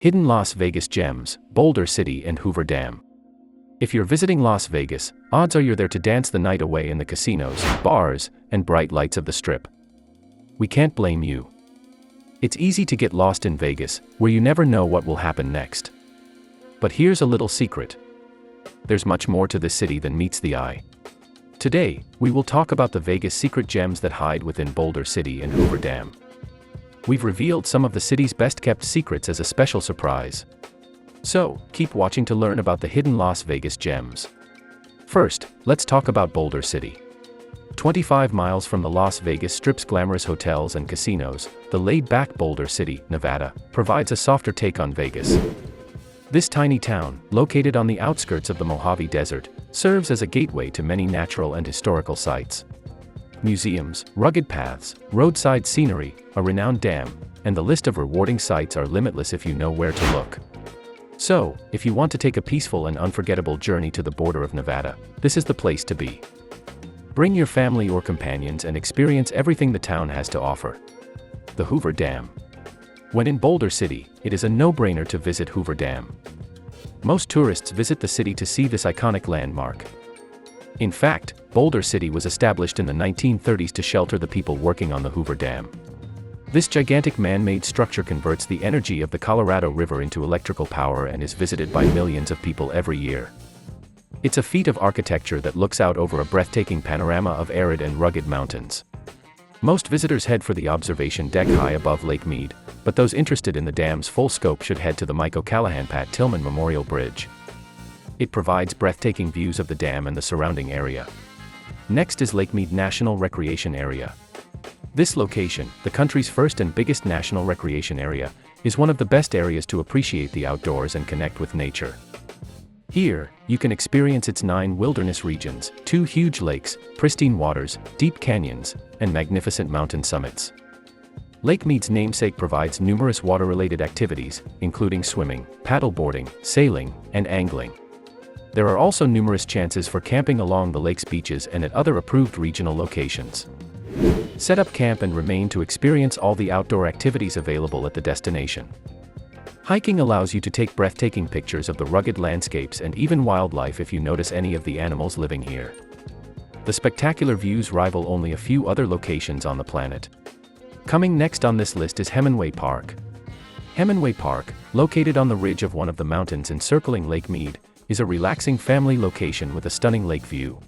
Hidden Las Vegas Gems, Boulder City and Hoover Dam. If you're visiting Las Vegas, odds are you're there to dance the night away in the casinos, bars, and bright lights of the Strip. We can't blame you. It's easy to get lost in Vegas, where you never know what will happen next. But here's a little secret. There's much more to this city than meets the eye. Today, we will talk about the Vegas secret gems that hide within Boulder City and Hoover Dam. We've revealed some of the city's best-kept secrets as a special surprise. So, keep watching to learn about the hidden Las Vegas gems. First, let's talk about Boulder City. 25 miles from the Las Vegas Strip's glamorous hotels and casinos, the laid-back Boulder City, Nevada, provides a softer take on Vegas. This tiny town, located on the outskirts of the Mojave Desert, serves as a gateway to many natural and historical sites. Museums, rugged paths, roadside scenery, a renowned dam, and the list of rewarding sights are limitless if you know where to look. So, if you want to take a peaceful and unforgettable journey to the border of Nevada, this is the place to be. Bring your family or companions and experience everything the town has to offer. The Hoover Dam. When in Boulder City, it is a no-brainer to visit Hoover Dam. Most tourists visit the city to see this iconic landmark. In fact, Boulder City was established in the 1930s to shelter the people working on the Hoover Dam. This gigantic man-made structure converts the energy of the Colorado River into electrical power and is visited by millions of people every year. It's a feat of architecture that looks out over a breathtaking panorama of arid and rugged mountains. Most visitors head for the observation deck high above Lake Mead, but those interested in the dam's full scope should head to the Mike O'Callahan Pat Tillman Memorial Bridge. It provides breathtaking views of the dam and the surrounding area. Next is Lake Mead National Recreation Area. This location, the country's first and biggest national recreation area, is one of the best areas to appreciate the outdoors and connect with nature. Here, you can experience its 9 wilderness regions, 2 huge lakes, pristine waters, deep canyons, and magnificent mountain summits. Lake Mead's namesake provides numerous water-related activities, including swimming, paddleboarding, sailing, and angling. There are also numerous chances for camping along the lake's beaches and at other approved regional locations. Set up camp and remain to experience all the outdoor activities available at the destination. Hiking allows you to take breathtaking pictures of the rugged landscapes and even wildlife if you notice any of the animals living here. The spectacular views rival only a few other locations on the planet. Coming next on this list is Hemingway Park. Hemingway Park, located on the ridge of one of the mountains encircling Lake Mead, is a relaxing family location with a stunning lake view.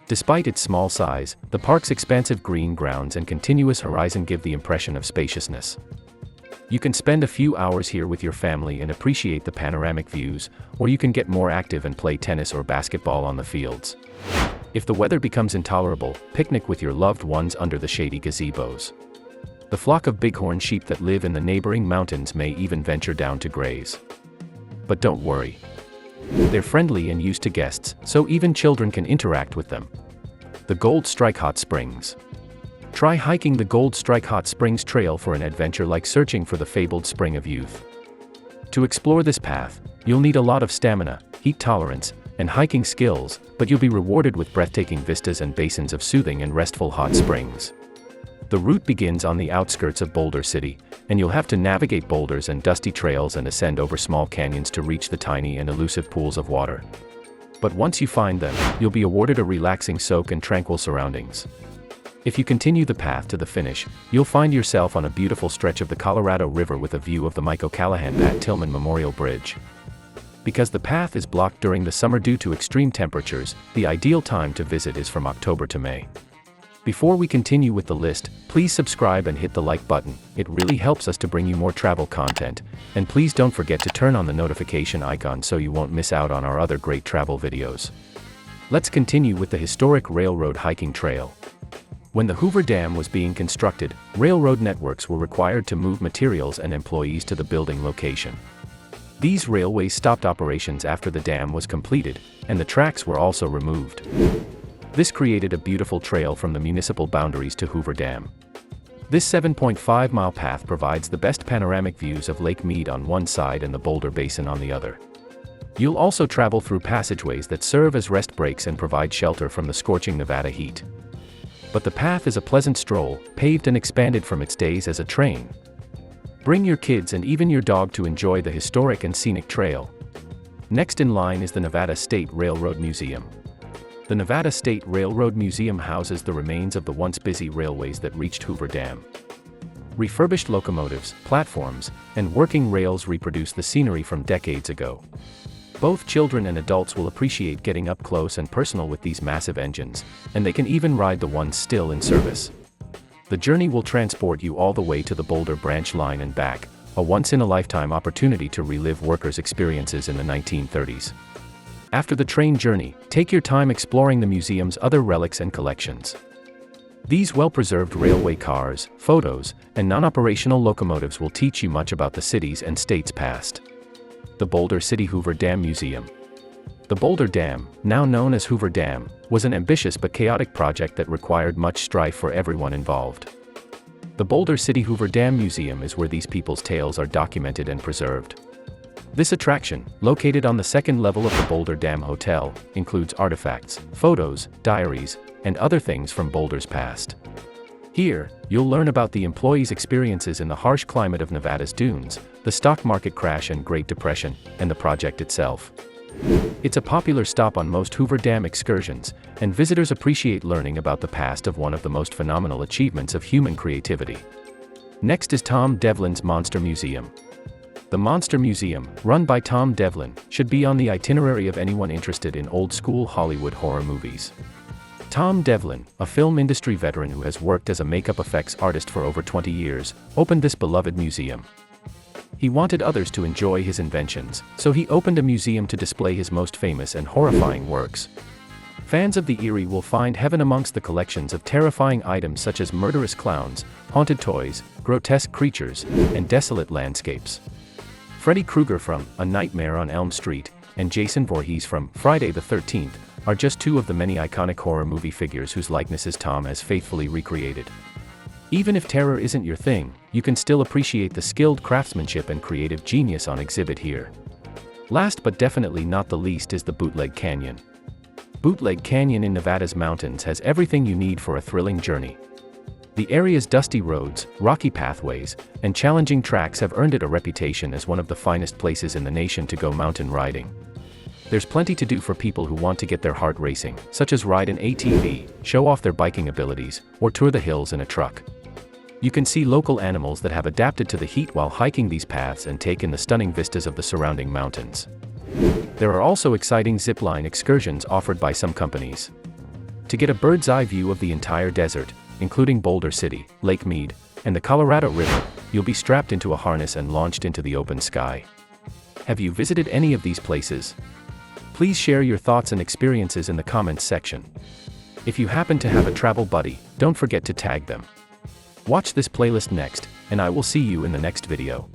Despite its small size, the park's expansive green grounds and continuous horizon give the impression of spaciousness. You can spend a few hours here with your family and appreciate the panoramic views, or you can get more active and play tennis or basketball on the fields. If the weather becomes intolerable, picnic with your loved ones under the shady gazebos. The flock of bighorn sheep that live in the neighboring mountains may even venture down to graze. But don't worry. They're friendly and used to guests, so even children can interact with them. The Gold Strike Hot Springs. Try hiking the Gold Strike Hot Springs Trail for an adventure like searching for the fabled spring of youth. To explore this path, you'll need a lot of stamina, heat tolerance, and hiking skills, but you'll be rewarded with breathtaking vistas and basins of soothing and restful hot springs. The route begins on the outskirts of Boulder City, and you'll have to navigate boulders and dusty trails and ascend over small canyons to reach the tiny and elusive pools of water. But once you find them, you'll be awarded a relaxing soak and tranquil surroundings. If you continue the path to the finish, you'll find yourself on a beautiful stretch of the Colorado River with a view of the Mike O'Callahan Pat Tillman Memorial Bridge. Because the path is blocked during the summer due to extreme temperatures, the ideal time to visit is from October to May. Before we continue with the list, please subscribe and hit the like button. It really helps us to bring you more travel content, and please don't forget to turn on the notification icon so you won't miss out on our other great travel videos. Let's continue with the historic railroad hiking trail. When the Hoover Dam was being constructed, railroad networks were required to move materials and employees to the building location. These railways stopped operations after the dam was completed, and the tracks were also removed. This created a beautiful trail from the municipal boundaries to Hoover Dam. This 7.5-mile path provides the best panoramic views of Lake Mead on one side and the Boulder Basin on the other. You'll also travel through passageways that serve as rest breaks and provide shelter from the scorching Nevada heat. But the path is a pleasant stroll, paved and expanded from its days as a train. Bring your kids and even your dog to enjoy the historic and scenic trail. Next in line is the Nevada State Railroad Museum. The Nevada State Railroad Museum houses the remains of the once busy railways that reached Hoover Dam. Refurbished locomotives, platforms, and working rails reproduce the scenery from decades ago. Both children and adults will appreciate getting up close and personal with these massive engines, and they can even ride the ones still in service. The journey will transport you all the way to the Boulder Branch Line and back, a once-in-a-lifetime opportunity to relive workers' experiences in the 1930s. After the train journey, take your time exploring the museum's other relics and collections. These well-preserved railway cars, photos, and non-operational locomotives will teach you much about the city's and state's past. The Boulder City Hoover Dam Museum. The Boulder Dam, now known as Hoover Dam, was an ambitious but chaotic project that required much strife for everyone involved. The Boulder City Hoover Dam Museum is where these people's tales are documented and preserved. This attraction, located on the second level of the Boulder Dam Hotel, includes artifacts, photos, diaries, and other things from Boulder's past. Here, you'll learn about the employees' experiences in the harsh climate of Nevada's dunes, the stock market crash and Great Depression, and the project itself. It's a popular stop on most Hoover Dam excursions, and visitors appreciate learning about the past of one of the most phenomenal achievements of human creativity. Next is Tom Devlin's Monster Museum. The Monster Museum, run by Tom Devlin, should be on the itinerary of anyone interested in old-school Hollywood horror movies. Tom Devlin, a film industry veteran who has worked as a makeup effects artist for over 20 years, opened this beloved museum. He wanted others to enjoy his inventions, so he opened a museum to display his most famous and horrifying works. Fans of the eerie will find heaven amongst the collections of terrifying items such as murderous clowns, haunted toys, grotesque creatures, and desolate landscapes. Freddy Krueger from A Nightmare on Elm Street, and Jason Voorhees from Friday the 13th, are just two of the many iconic horror movie figures whose likenesses Tom has faithfully recreated. Even if terror isn't your thing, you can still appreciate the skilled craftsmanship and creative genius on exhibit here. Last but definitely not the least is the Bootleg Canyon. Bootleg Canyon in Nevada's mountains has everything you need for a thrilling journey. The area's dusty roads, rocky pathways, and challenging tracks have earned it a reputation as one of the finest places in the nation to go mountain riding. There's plenty to do for people who want to get their heart racing, such as ride an ATV, show off their biking abilities, or tour the hills in a truck. You can see local animals that have adapted to the heat while hiking these paths and take in the stunning vistas of the surrounding mountains. There are also exciting zipline excursions offered by some companies. To get a bird's-eye view of the entire desert, including Boulder City, Lake Mead, and the Colorado River, you'll be strapped into a harness and launched into the open sky. Have you visited any of these places? Please share your thoughts and experiences in the comments section. If you happen to have a travel buddy, don't forget to tag them. Watch this playlist next, and I will see you in the next video.